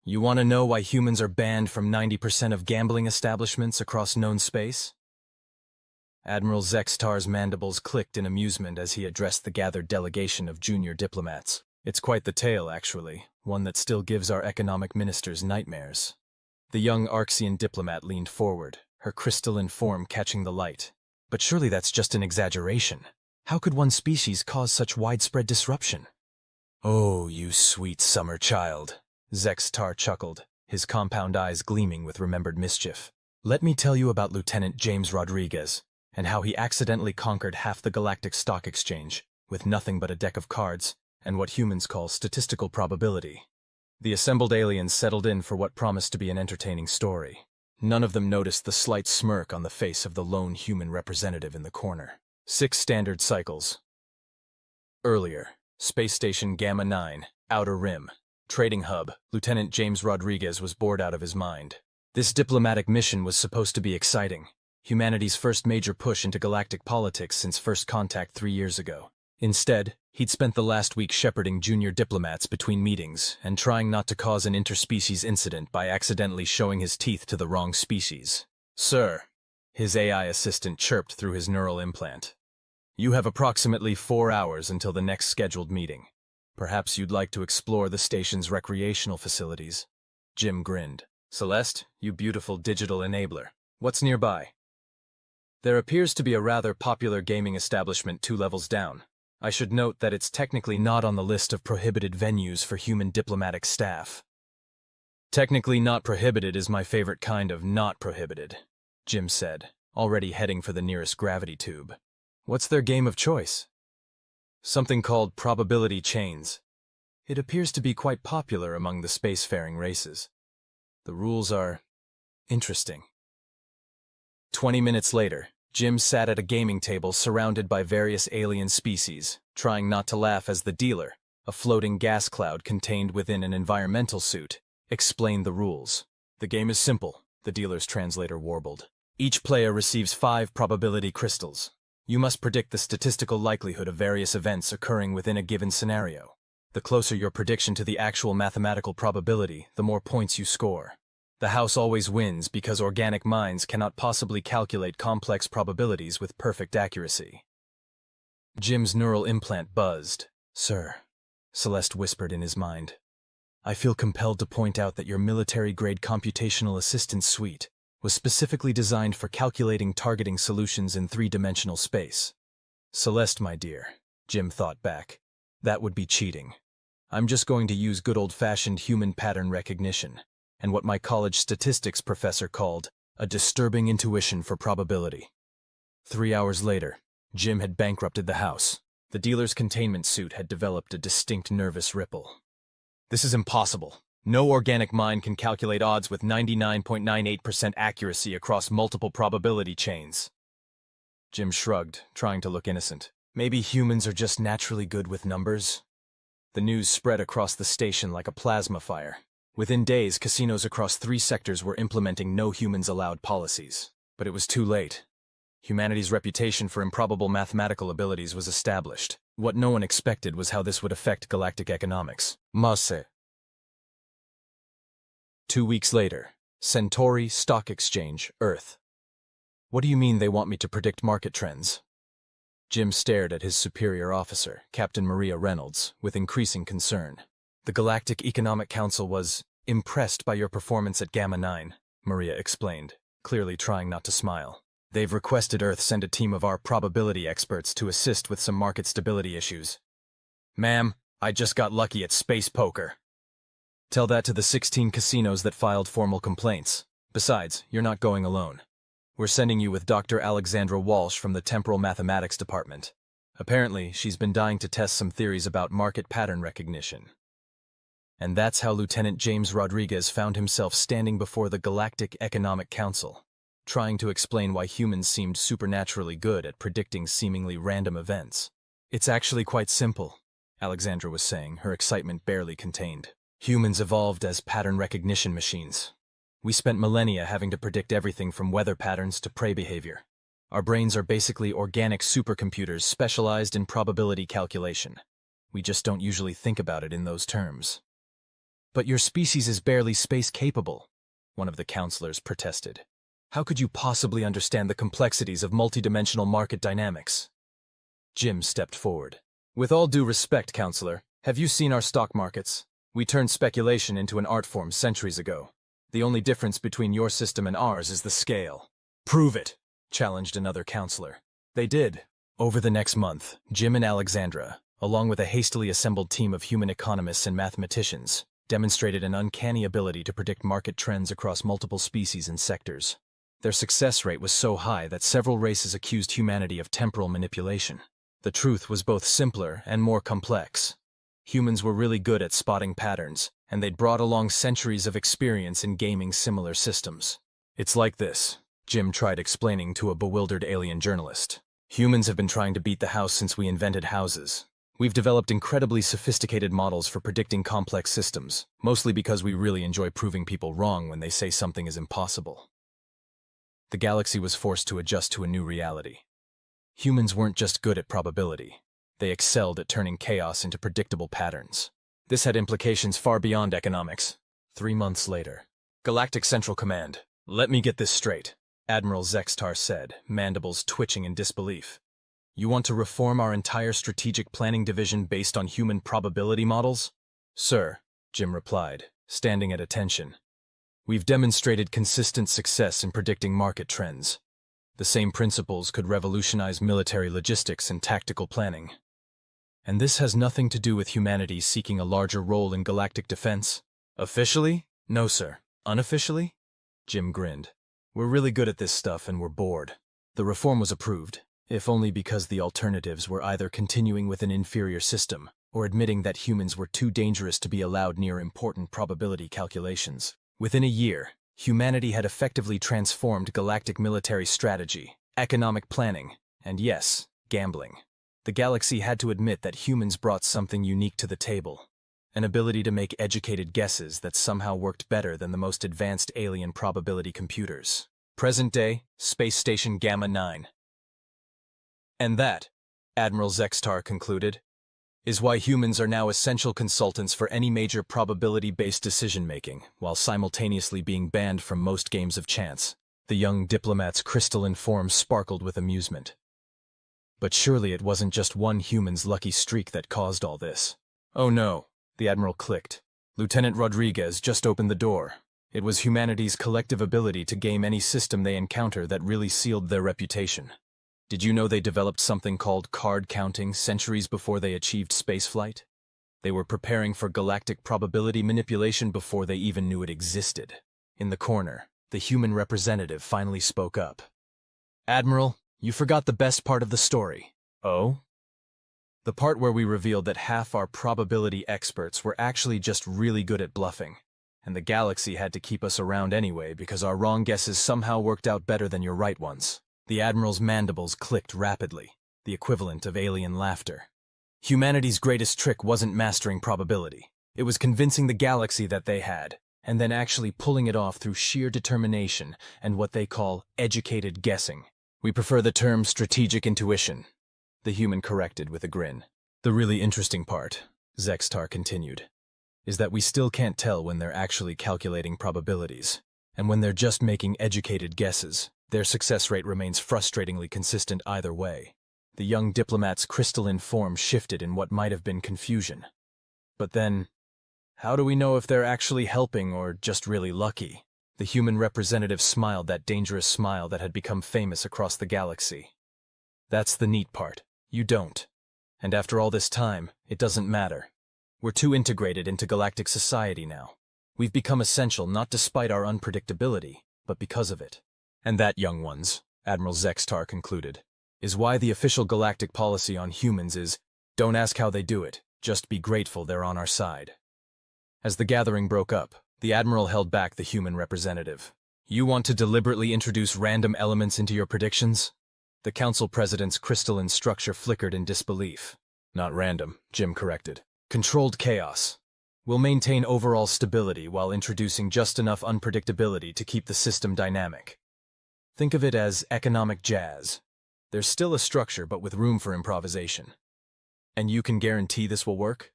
You want to know why humans are banned from 90% of gambling establishments across known space? Admiral Zextar's mandibles clicked in amusement as he addressed the gathered delegation of junior diplomats. It's quite the tale, actually, one that still gives our economic ministers nightmares. The young Arxian diplomat leaned forward, her crystalline form catching the light. But surely that's just an exaggeration. How could one species cause such widespread disruption? Oh, you sweet summer child, Zextar chuckled, his compound eyes gleaming with remembered mischief. Let me tell you about Lieutenant James Rodriguez, and how he accidentally conquered half the Galactic Stock Exchange, with nothing but a deck of cards, and what humans call statistical probability. The assembled aliens settled in for what promised to be an entertaining story. None of them noticed the slight smirk on the face of the lone human representative in the corner. 6 standard cycles. Earlier, Space Station Gamma 9, Outer Rim. Trading hub, Lieutenant James Rodriguez was bored out of his mind. This diplomatic mission was supposed to be exciting. Humanity's first major push into galactic politics since first contact 3 years ago. Instead, he'd spent the last week shepherding junior diplomats between meetings and trying not to cause an interspecies incident by accidentally showing his teeth to the wrong species. Sir, his AI assistant chirped through his neural implant. You have approximately 4 hours until the next scheduled meeting. Perhaps you'd like to explore the station's recreational facilities. Jim grinned. Celeste, you beautiful digital enabler. What's nearby? There appears to be a rather popular gaming establishment 2 levels down. I should note that it's technically not on the list of prohibited venues for human diplomatic staff. Technically not prohibited is my favorite kind of not prohibited, Jim said, already heading for the nearest gravity tube. What's their game of choice? Something called probability chains. It appears to be quite popular among the spacefaring races. The rules are interesting. 20 minutes later, Jim sat at a gaming table surrounded by various alien species, trying not to laugh as the dealer, a floating gas cloud contained within an environmental suit, explained the rules. The game is simple, the dealer's translator warbled. Each player receives 5 probability crystals. You must predict the statistical likelihood of various events occurring within a given scenario. The closer your prediction to the actual mathematical probability, the more points you score. The house always wins because organic minds cannot possibly calculate complex probabilities with perfect accuracy. Jim's neural implant buzzed. Sir, Celeste whispered in his mind, I feel compelled to point out that your military-grade computational assistance suite was specifically designed for calculating targeting solutions in 3-dimensional space. Celeste, my dear, Jim thought back, that would be cheating. I'm just going to use good old-fashioned human pattern recognition, and what my college statistics professor called a disturbing intuition for probability. 3 hours later, Jim had bankrupted the house. The dealer's containment suit had developed a distinct nervous ripple. This is impossible. No organic mind can calculate odds with 99.98% accuracy across multiple probability chains. Jim shrugged, trying to look innocent. Maybe humans are just naturally good with numbers? The news spread across the station like a plasma fire. Within days, casinos across 3 sectors were implementing no humans allowed policies. But it was too late. Humanity's reputation for improbable mathematical abilities was established. What no one expected was how this would affect galactic economics. Masse. 2 weeks later, Centauri Stock Exchange, Earth. What do you mean they want me to predict market trends? Jim stared at his superior officer, Captain Maria Reynolds, with increasing concern. The Galactic Economic Council was impressed by your performance at Gamma 9, Maria explained, clearly trying not to smile. They've requested Earth send a team of our probability experts to assist with some market stability issues. Ma'am, I just got lucky at space poker. Tell that to the 16 casinos that filed formal complaints. Besides, you're not going alone. We're sending you with Dr. Alexandra Walsh from the Temporal Mathematics Department. Apparently, she's been dying to test some theories about market pattern recognition. And that's how Lieutenant James Rodriguez found himself standing before the Galactic Economic Council, trying to explain why humans seemed supernaturally good at predicting seemingly random events. It's actually quite simple, Alexandra was saying, her excitement barely contained. Humans evolved as pattern recognition machines. We spent millennia having to predict everything from weather patterns to prey behavior. Our brains are basically organic supercomputers specialized in probability calculation. We just don't usually think about it in those terms. But your species is barely space-capable, one of the counselors protested. How could you possibly understand the complexities of multidimensional market dynamics? Jim stepped forward. With all due respect, counselor, have you seen our stock markets? We turned speculation into an art form centuries ago. The only difference between your system and ours is the scale. Prove it, challenged another counselor. They did. Over the next month, Jim and Alexandra, along with a hastily assembled team of human economists and mathematicians, demonstrated an uncanny ability to predict market trends across multiple species and sectors. Their success rate was so high that several races accused humanity of temporal manipulation. The truth was both simpler and more complex. Humans were really good at spotting patterns, and they'd brought along centuries of experience in gaming similar systems. It's like this, Jim tried explaining to a bewildered alien journalist. Humans have been trying to beat the house since we invented houses. We've developed incredibly sophisticated models for predicting complex systems, mostly because we really enjoy proving people wrong when they say something is impossible. The galaxy was forced to adjust to a new reality. Humans weren't just good at probability. They excelled at turning chaos into predictable patterns. This had implications far beyond economics. 3 months later. Galactic Central Command. Let me get this straight, Admiral Zextar said, mandibles twitching in disbelief. You want to reform our entire strategic planning division based on human probability models? Sir, Jim replied, standing at attention. We've demonstrated consistent success in predicting market trends. The same principles could revolutionize military logistics and tactical planning. And this has nothing to do with humanity seeking a larger role in galactic defense. Officially? No, sir. Unofficially? Jim grinned. We're really good at this stuff and we're bored. The reform was approved, if only because the alternatives were either continuing with an inferior system or admitting that humans were too dangerous to be allowed near important probability calculations. Within a year, humanity had effectively transformed galactic military strategy, economic planning, and yes, gambling. The galaxy had to admit that humans brought something unique to the table, an ability to make educated guesses that somehow worked better than the most advanced alien probability computers. Present day, Space Station Gamma 9. And that, Admiral Zextar concluded, is why humans are now essential consultants for any major probability-based decision-making, while simultaneously being banned from most games of chance. The young diplomat's crystalline form sparkled with amusement. But surely it wasn't just one human's lucky streak that caused all this. Oh no, the Admiral clicked. Lieutenant Rodriguez just opened the door. It was humanity's collective ability to game any system they encounter that really sealed their reputation. Did you know they developed something called card counting centuries before they achieved spaceflight? They were preparing for galactic probability manipulation before they even knew it existed. In the corner, the human representative finally spoke up. Admiral, you forgot the best part of the story. Oh? The part where we revealed that half our probability experts were actually just really good at bluffing, and the galaxy had to keep us around anyway because our wrong guesses somehow worked out better than your right ones. The Admiral's mandibles clicked rapidly, the equivalent of alien laughter. Humanity's greatest trick wasn't mastering probability. It was convincing the galaxy that they had, and then actually pulling it off through sheer determination and what they call educated guessing. We prefer the term strategic intuition, the human corrected with a grin. The really interesting part, Zextar continued, is that we still can't tell when they're actually calculating probabilities, and when they're just making educated guesses. Their success rate remains frustratingly consistent either way. The young diplomat's crystalline form shifted in what might have been confusion. But then, how do we know if they're actually helping or just really lucky? The human representative smiled that dangerous smile that had become famous across the galaxy. That's the neat part. You don't. And after all this time, it doesn't matter. We're too integrated into galactic society now. We've become essential not despite our unpredictability, but because of it. And that, young ones, Admiral Zextar concluded, is why the official galactic policy on humans is, don't ask how they do it, just be grateful they're on our side. As the gathering broke up, the Admiral held back the human representative. You want to deliberately introduce random elements into your predictions? The Council President's crystalline structure flickered in disbelief. Not random, Jim corrected. Controlled chaos. We'll maintain overall stability while introducing just enough unpredictability to keep the system dynamic. Think of it as economic jazz. There's still a structure, but with room for improvisation. And you can guarantee this will work?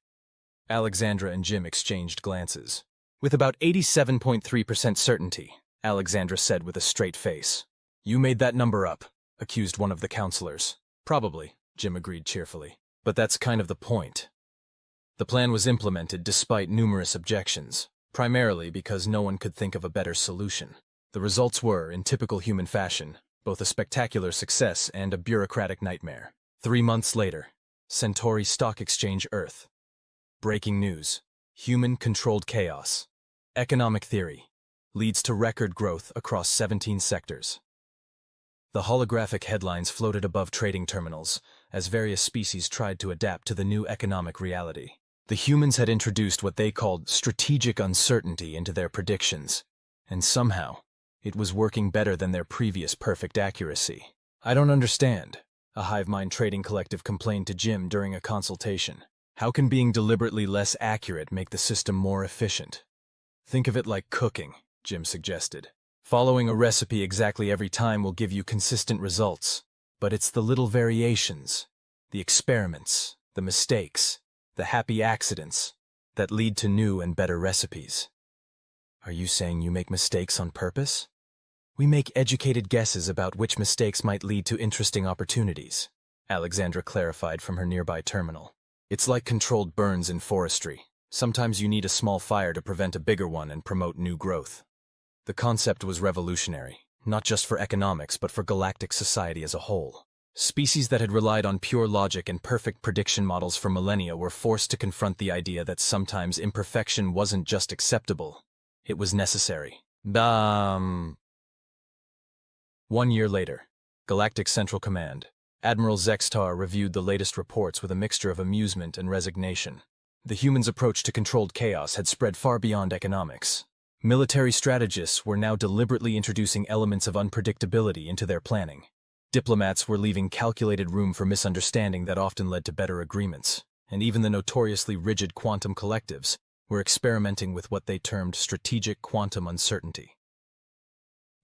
Alexandra and Jim exchanged glances. With about 87.3% certainty, Alexandra said with a straight face. You made that number up, accused one of the counselors. Probably, Jim agreed cheerfully. But that's kind of the point. The plan was implemented despite numerous objections, primarily because no one could think of a better solution. The results were, in typical human fashion, both a spectacular success and a bureaucratic nightmare. 3 months later, Centauri Stock Exchange Earth. Breaking news. Human-controlled chaos. Economic theory. Leads to record growth across 17 sectors. The holographic headlines floated above trading terminals as various species tried to adapt to the new economic reality. The humans had introduced what they called strategic uncertainty into their predictions, and somehow, it was working better than their previous perfect accuracy. I don't understand, a hive mind trading collective complained to Jim during a consultation. How can being deliberately less accurate make the system more efficient? Think of it like cooking, Jim suggested. Following a recipe exactly every time will give you consistent results, but it's the little variations, the experiments, the mistakes, the happy accidents that lead to new and better recipes. Are you saying you make mistakes on purpose? We make educated guesses about which mistakes might lead to interesting opportunities, Alexandra clarified from her nearby terminal. It's like controlled burns in forestry. Sometimes you need a small fire to prevent a bigger one and promote new growth. The concept was revolutionary, not just for economics but for galactic society as a whole. Species that had relied on pure logic and perfect prediction models for millennia were forced to confront the idea that sometimes imperfection wasn't just acceptable, it was necessary. 1 year later, Galactic Central Command. Admiral Zextar reviewed the latest reports with a mixture of amusement and resignation. The humans' approach to controlled chaos had spread far beyond economics. Military strategists were now deliberately introducing elements of unpredictability into their planning. Diplomats were leaving calculated room for misunderstanding that often led to better agreements, and even the notoriously rigid quantum collectives were experimenting with what they termed strategic quantum uncertainty.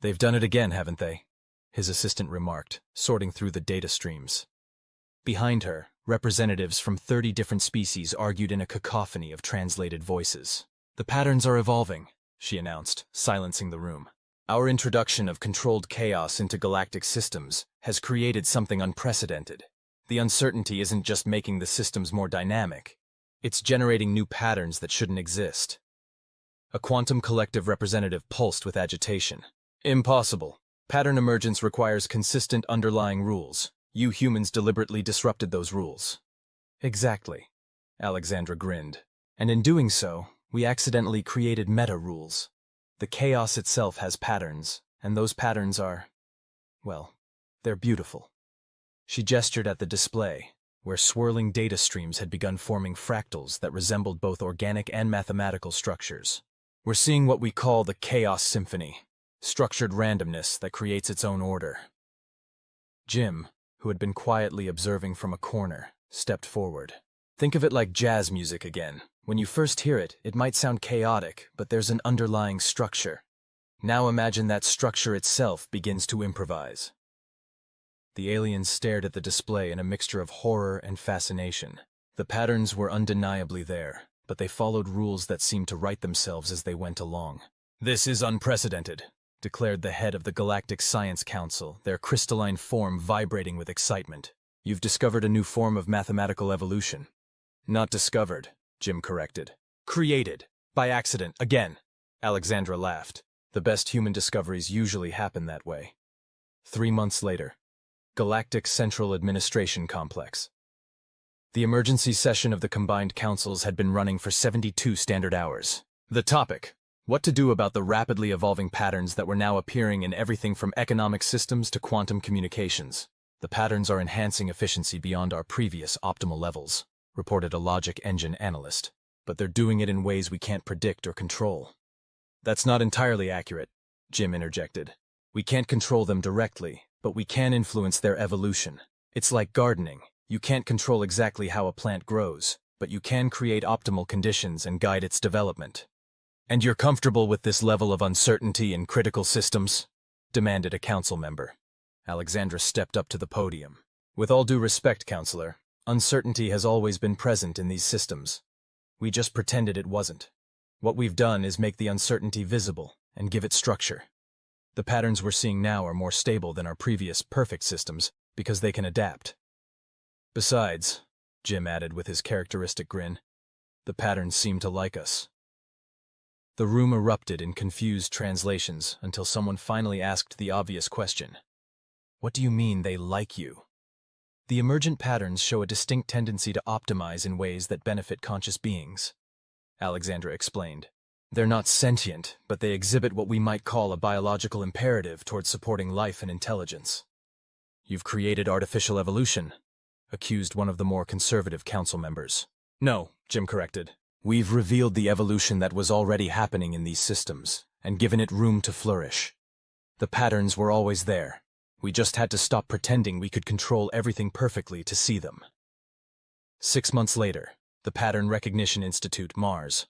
They've done it again, haven't they? His assistant remarked, sorting through the data streams. Behind her, representatives from 30 different species argued in a cacophony of translated voices. The patterns are evolving, she announced, silencing the room. Our introduction of controlled chaos into galactic systems has created something unprecedented. The uncertainty isn't just making the systems more dynamic, it's generating new patterns that shouldn't exist. A quantum collective representative pulsed with agitation. Impossible. Pattern emergence requires consistent underlying rules. You humans deliberately disrupted those rules. Exactly. Alexandra grinned. And in doing so, we accidentally created meta-rules. The chaos itself has patterns, and those patterns are, well, they're beautiful. She gestured at the display, where swirling data streams had begun forming fractals that resembled both organic and mathematical structures. We're seeing what we call the Chaos Symphony, structured randomness that creates its own order. Jim, who had been quietly observing from a corner, stepped forward. Think of it like jazz music again. When you first hear it, it might sound chaotic, but there's an underlying structure. Now imagine that structure itself begins to improvise. The aliens stared at the display in a mixture of horror and fascination. The patterns were undeniably there, but they followed rules that seemed to write themselves as they went along. This is unprecedented, declared the head of the Galactic Science Council, their crystalline form vibrating with excitement. You've discovered a new form of mathematical evolution. Not discovered, Jim corrected. Created. By accident, again. Alexandra laughed. The best human discoveries usually happen that way. 3 months later. Galactic Central Administration Complex. The emergency session of the combined councils had been running for 72 standard hours. The topic: what to do about the rapidly evolving patterns that were now appearing in everything from economic systems to quantum communications. The patterns are enhancing efficiency beyond our previous optimal levels, reported a logic engine analyst. But they're doing it in ways we can't predict or control. That's not entirely accurate, Jim interjected. We can't control them directly, but we can influence their evolution. It's like gardening. You can't control exactly how a plant grows, but you can create optimal conditions and guide its development. And you're comfortable with this level of uncertainty in critical systems? Demanded a council member. Alexandra stepped up to the podium. With all due respect, Counselor, uncertainty has always been present in these systems. We just pretended it wasn't. What we've done is make the uncertainty visible and give it structure. The patterns we're seeing now are more stable than our previous perfect systems because they can adapt. Besides, Jim added with his characteristic grin, the patterns seem to like us. The room erupted in confused translations until someone finally asked the obvious question. What do you mean they like you? The emergent patterns show a distinct tendency to optimize in ways that benefit conscious beings, Alexandra explained. They're not sentient, but they exhibit what we might call a biological imperative towards supporting life and intelligence. You've created artificial evolution, accused one of the more conservative council members. No, Jim corrected. We've revealed the evolution that was already happening in these systems, and given it room to flourish. The patterns were always there. We just had to stop pretending we could control everything perfectly to see them. 6 months later, the Pattern Recognition Institute, Mars.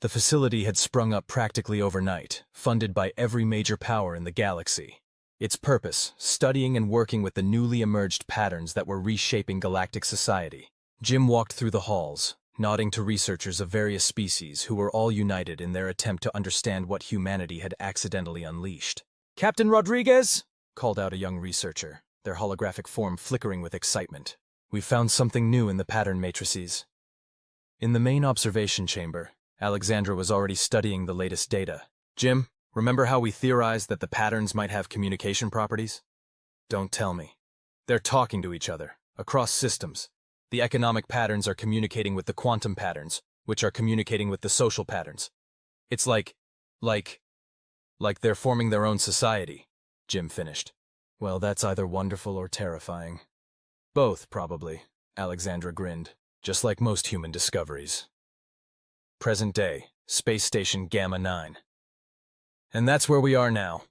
The facility had sprung up practically overnight, funded by every major power in the galaxy. Its purpose, studying and working with the newly emerged patterns that were reshaping galactic society. Jim walked through the halls, nodding to researchers of various species who were all united in their attempt to understand what humanity had accidentally unleashed. "Captain Rodriguez!" called out a young researcher, their holographic form flickering with excitement. "We've found something new in the pattern matrices." In the main observation chamber, Alexandra was already studying the latest data. "Jim, remember how we theorized that the patterns might have communication properties?" "Don't tell me. They're talking to each other, across systems. The economic patterns are communicating with the quantum patterns, which are communicating with the social patterns. It's like they're forming their own society," Jim finished. "Well, that's either wonderful or terrifying." "Both, probably," Alexandra grinned, "just like most human discoveries." Present day, Space Station Gamma 9. "And that's where we are now,"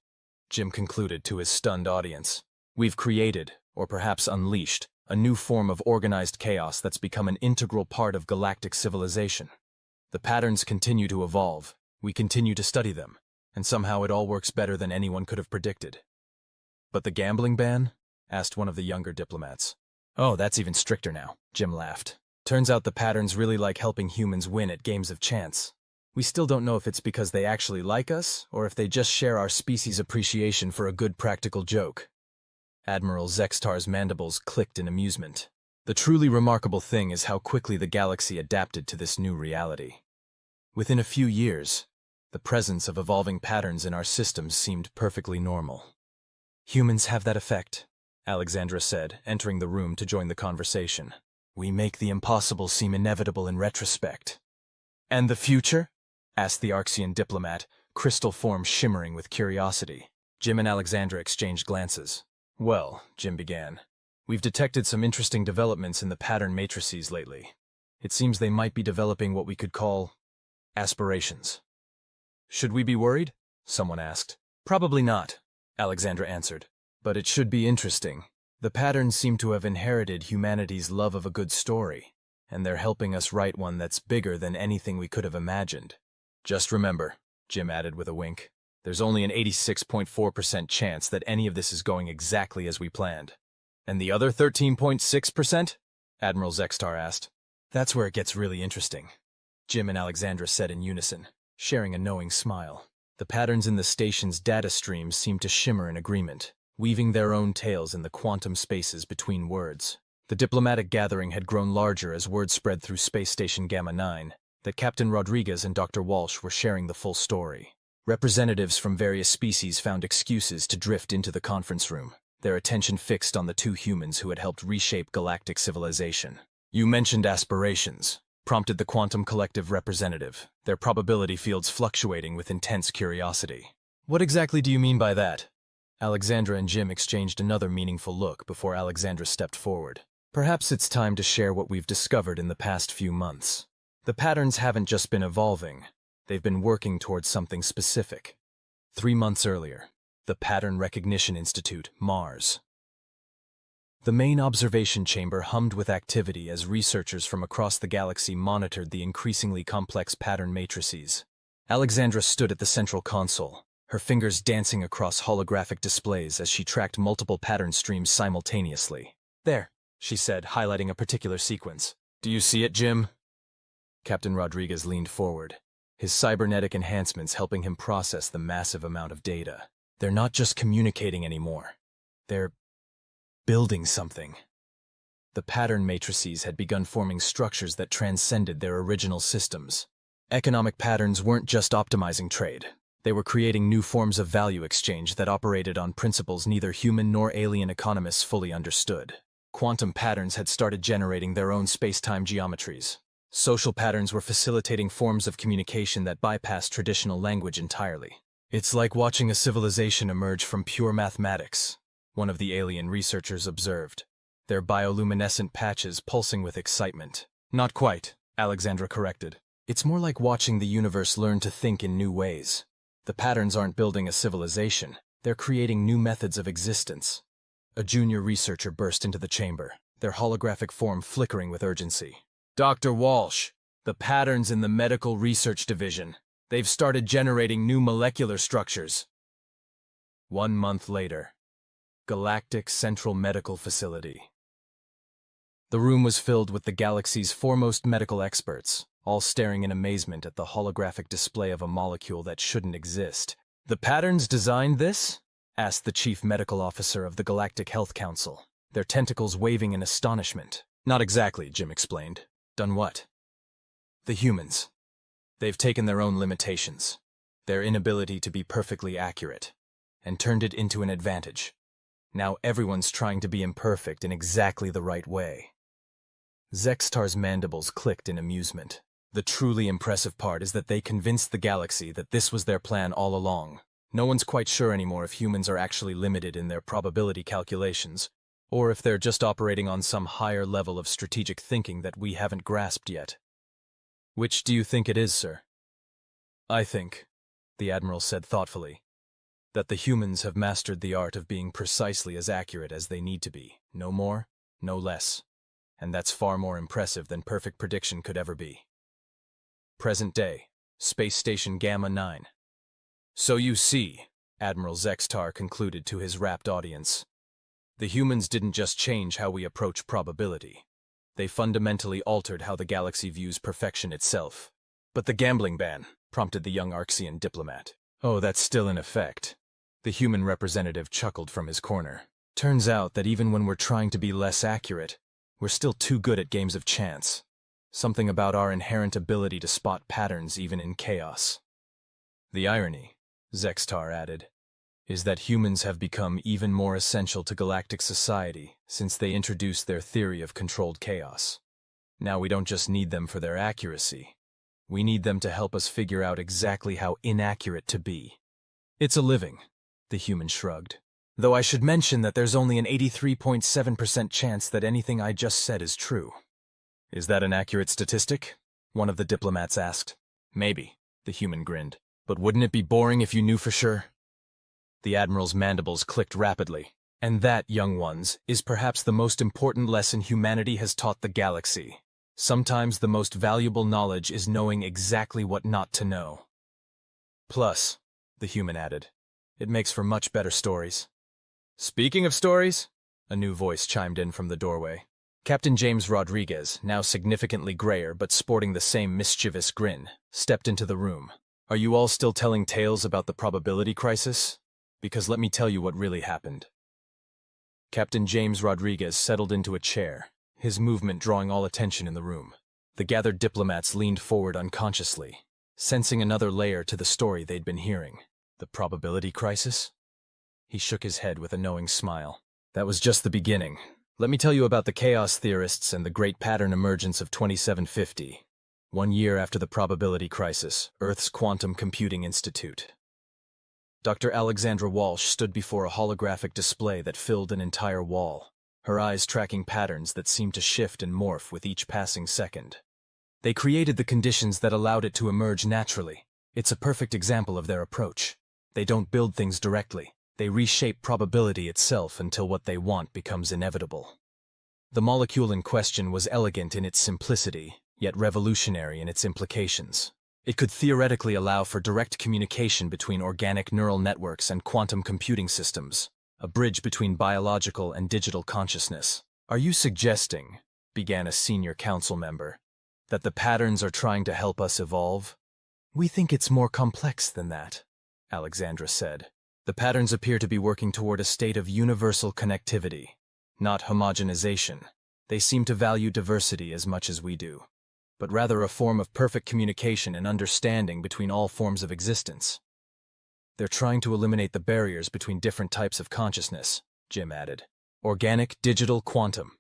Jim concluded to his stunned audience. "We've created, or perhaps unleashed, a new form of organized chaos that's become an integral part of galactic civilization. The patterns continue to evolve, we continue to study them, and somehow it all works better than anyone could have predicted." "But the gambling ban?" asked one of the younger diplomats. "Oh, that's even stricter now," Jim laughed. "Turns out the patterns really like helping humans win at games of chance. We still don't know if it's because they actually like us, or if they just share our species' appreciation for a good practical joke." Admiral Zextar's mandibles clicked in amusement. "The truly remarkable thing is how quickly the galaxy adapted to this new reality. Within a few years, the presence of evolving patterns in our systems seemed perfectly normal." "Humans have that effect," Alexandra said, entering the room to join the conversation. "We make the impossible seem inevitable in retrospect." "And the future?" asked the Arxian diplomat, crystal form shimmering with curiosity. Jim and Alexandra exchanged glances. "Well," Jim began, "we've detected some interesting developments in the pattern matrices lately. It seems they might be developing what we could call aspirations." "Should we be worried?" someone asked. "Probably not," Alexandra answered. "But it should be interesting. The patterns seem to have inherited humanity's love of a good story, and they're helping us write one that's bigger than anything we could have imagined. Just remember," Jim added with a wink, "there's only an 86.4% chance that any of this is going exactly as we planned." "And the other 13.6%? Admiral Zextar asked. "That's where it gets really interesting," Jim and Alexandra said in unison, sharing a knowing smile. The patterns in the station's data streams seemed to shimmer in agreement, weaving their own tales in the quantum spaces between words. The diplomatic gathering had grown larger as word spread through Space Station Gamma 9 that Captain Rodriguez and Dr. Walsh were sharing the full story. Representatives from various species found excuses to drift into the conference room, their attention fixed on the two humans who had helped reshape galactic civilization. "You mentioned aspirations," prompted the Quantum Collective representative, their probability fields fluctuating with intense curiosity. "What exactly do you mean by that?" Alexandra and Jim exchanged another meaningful look before Alexandra stepped forward. "Perhaps it's time to share what we've discovered in the past few months. The patterns haven't just been evolving, they've been working towards something specific." 3 months earlier, the Pattern Recognition Institute, Mars. The main observation chamber hummed with activity as researchers from across the galaxy monitored the increasingly complex pattern matrices. Alexandra stood at the central console, her fingers dancing across holographic displays as she tracked multiple pattern streams simultaneously. "There," she said, highlighting a particular sequence. "Do you see it, Jim?" Captain Rodriguez leaned forward, his cybernetic enhancements helping him process the massive amount of data. They're not just communicating anymore. They're building something. The pattern matrices had begun forming structures that transcended their original systems. Economic patterns weren't just optimizing trade. They were creating new forms of value exchange that operated on principles neither human nor alien economists fully understood. Quantum patterns had started generating their own space-time geometries. Social patterns were facilitating forms of communication that bypassed traditional language entirely. It's like watching a civilization emerge from pure mathematics, one of the alien researchers observed, their bioluminescent patches pulsing with excitement. Not quite, Alexandra corrected. It's more like watching the universe learn to think in new ways. The patterns aren't building a civilization, they're creating new methods of existence. A junior researcher burst into the chamber, their holographic form flickering with urgency. Dr. Walsh, the patterns in the medical research division. They've started generating new molecular structures. 1 month later, Galactic Central Medical Facility. The room was filled with the galaxy's foremost medical experts, all staring in amazement at the holographic display of a molecule that shouldn't exist. The patterns designed this? Asked the chief medical officer of the Galactic Health Council, their tentacles waving in astonishment. Not exactly, Jim explained. Done what? The humans. They've taken their own limitations, their inability to be perfectly accurate, and turned it into an advantage. Now everyone's trying to be imperfect in exactly the right way. Zextar's mandibles clicked in amusement. The truly impressive part is that they convinced the galaxy that this was their plan all along. No one's quite sure anymore if humans are actually limited in their probability calculations, or if they're just operating on some higher level of strategic thinking that we haven't grasped yet. Which do you think it is, sir? I think, the Admiral said thoughtfully, that the humans have mastered the art of being precisely as accurate as they need to be, no more, no less. And that's far more impressive than perfect prediction could ever be. Present day, Space Station Gamma 9. So you see, Admiral Zextar concluded to his rapt audience, the humans didn't just change how we approach probability. They fundamentally altered how the galaxy views perfection itself. But the gambling ban, prompted the young Arxian diplomat. Oh, that's still in effect. The human representative chuckled from his corner. Turns out that even when we're trying to be less accurate, we're still too good at games of chance. Something about our inherent ability to spot patterns even in chaos. The irony, Zextar added, is that humans have become even more essential to galactic society since they introduced their theory of controlled chaos. Now we don't just need them for their accuracy. We need them to help us figure out exactly how inaccurate to be. It's a living, the human shrugged. Though I should mention that there's only an 83.7% chance that anything I just said is true. Is that an accurate statistic? One of the diplomats asked. Maybe, the human grinned. But wouldn't it be boring if you knew for sure? The Admiral's mandibles clicked rapidly. And that, young ones, is perhaps the most important lesson humanity has taught the galaxy. Sometimes the most valuable knowledge is knowing exactly what not to know. Plus, the human added, it makes for much better stories. Speaking of stories, a new voice chimed in from the doorway. Captain James Rodriguez, now significantly grayer but sporting the same mischievous grin, stepped into the room. Are you all still telling tales about the probability crisis? Because let me tell you what really happened. Captain James Rodriguez settled into a chair, his movement drawing all attention in the room. The gathered diplomats leaned forward unconsciously, sensing another layer to the story they'd been hearing. The probability crisis? He shook his head with a knowing smile. That was just the beginning. Let me tell you about the chaos theorists and the great pattern emergence of 2750. 1 year after the probability crisis, Earth's Quantum Computing Institute. Dr. Alexandra Walsh stood before a holographic display that filled an entire wall, her eyes tracking patterns that seemed to shift and morph with each passing second. They created the conditions that allowed it to emerge naturally. It's a perfect example of their approach. They don't build things directly. They reshape probability itself until what they want becomes inevitable. The molecule in question was elegant in its simplicity, yet revolutionary in its implications. It could theoretically allow for direct communication between organic neural networks and quantum computing systems, a bridge between biological and digital consciousness. Are you suggesting, began a senior council member, that the patterns are trying to help us evolve? We think it's more complex than that, Alexandra said. The patterns appear to be working toward a state of universal connectivity, not homogenization. They seem to value diversity as much as we do, but rather a form of perfect communication and understanding between all forms of existence. They're trying to eliminate the barriers between different types of consciousness, Jim added. Organic, digital, quantum.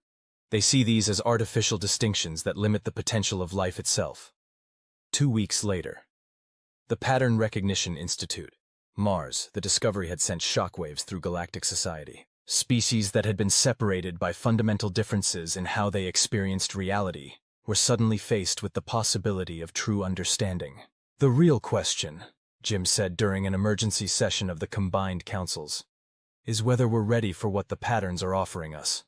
They see these as artificial distinctions that limit the potential of life itself. 2 weeks later. The Pattern Recognition Institute, Mars, the discovery had sent shockwaves through galactic society. Species that had been separated by fundamental differences in how they experienced reality were suddenly faced with the possibility of true understanding. The real question, Jim said during an emergency session of the combined councils, is whether we're ready for what the patterns are offering us.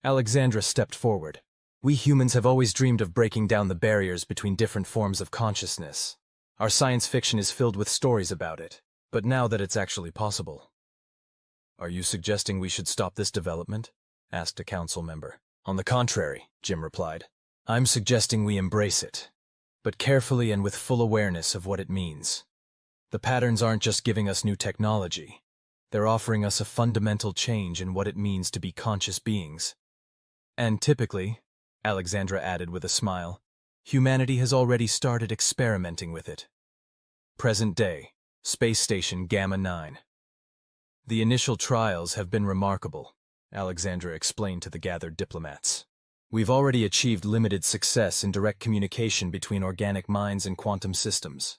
Alexandra stepped forward. We humans have always dreamed of breaking down the barriers between different forms of consciousness. Our science fiction is filled with stories about it, but now that it's actually possible. Are you suggesting we should stop this development? Asked a council member. On the contrary, Jim replied. I'm suggesting we embrace it, but carefully and with full awareness of what it means. The patterns aren't just giving us new technology. They're offering us a fundamental change in what it means to be conscious beings. And typically, Alexandra added with a smile, humanity has already started experimenting with it. Present day, Space Station Gamma 9. The initial trials have been remarkable, Alexandra explained to the gathered diplomats. We've already achieved limited success in direct communication between organic minds and quantum systems.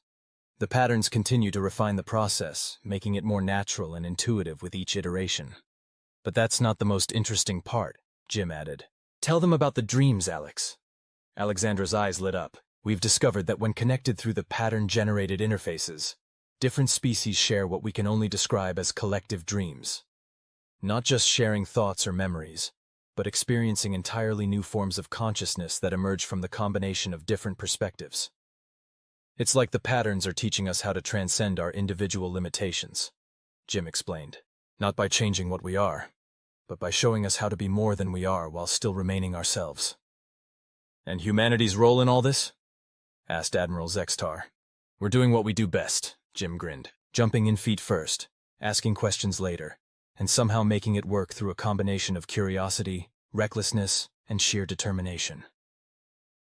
The patterns continue to refine the process, making it more natural and intuitive with each iteration. But that's not the most interesting part, Jim added. Tell them about the dreams, Alex. Alexandra's eyes lit up. We've discovered that when connected through the pattern-generated interfaces, different species share what we can only describe as collective dreams. Not just sharing thoughts or memories, but experiencing entirely new forms of consciousness that emerge from the combination of different perspectives. It's like the patterns are teaching us how to transcend our individual limitations, Jim explained. Not by changing what we are, but by showing us how to be more than we are while still remaining ourselves. And humanity's role in all this? Asked Admiral Zextar. We're doing what we do best, Jim grinned, jumping in feet first, asking questions later, and somehow making it work through a combination of curiosity, recklessness, and sheer determination.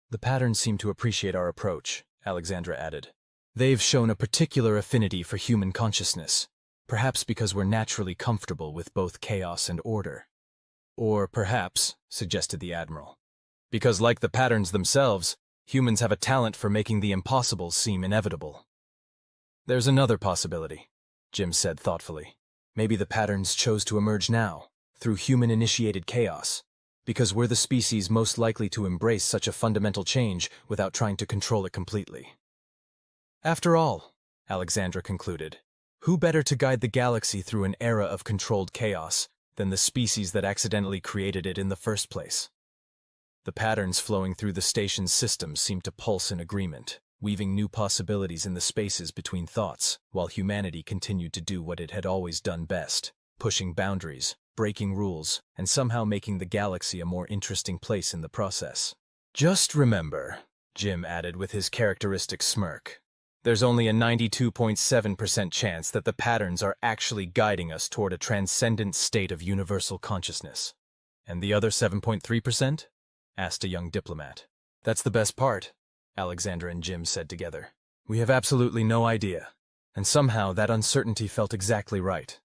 The patterns seem to appreciate our approach, Alexandra added. They've shown a particular affinity for human consciousness, perhaps because we're naturally comfortable with both chaos and order. Or perhaps, suggested the Admiral, because like the patterns themselves, humans have a talent for making the impossible seem inevitable. There's another possibility, Jim said thoughtfully. Maybe the patterns chose to emerge now, through human-initiated chaos, because we're the species most likely to embrace such a fundamental change without trying to control it completely. After all, Alexandra concluded, who better to guide the galaxy through an era of controlled chaos than the species that accidentally created it in the first place? The patterns flowing through the station's systems seemed to pulse in agreement, weaving new possibilities in the spaces between thoughts, while humanity continued to do what it had always done best, pushing boundaries, breaking rules, and somehow making the galaxy a more interesting place in the process. Just remember, Jim added with his characteristic smirk, there's only a 92.7% chance that the patterns are actually guiding us toward a transcendent state of universal consciousness. And the other 7.3%? Asked a young diplomat. That's the best part, Alexandra and Jim said together. We have absolutely no idea, and somehow that uncertainty felt exactly right.